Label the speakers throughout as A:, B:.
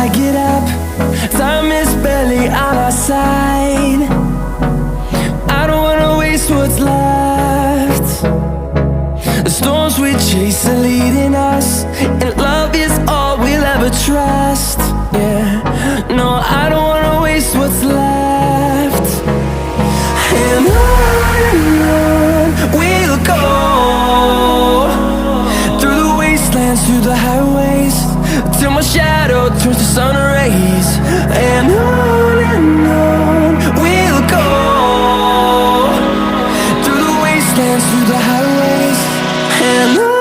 A: I get up, time is barely on our side. I don't wanna waste what's left. The storms we chase are leading us, and love is all we'll ever trust. Yeah, no, I don't wanna waste what's left. And on we'll go, through the wastelands, through the highways, till my shadow turns to sun rays. And on we'll go, through the wastelands, through the highways, and on.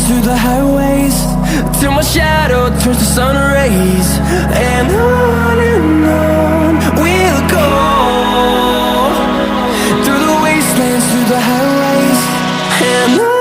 A: Through the highways, till my shadow turns to sun rays. And on we'll go, through the wastelands, through the highways, and on.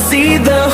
A: See the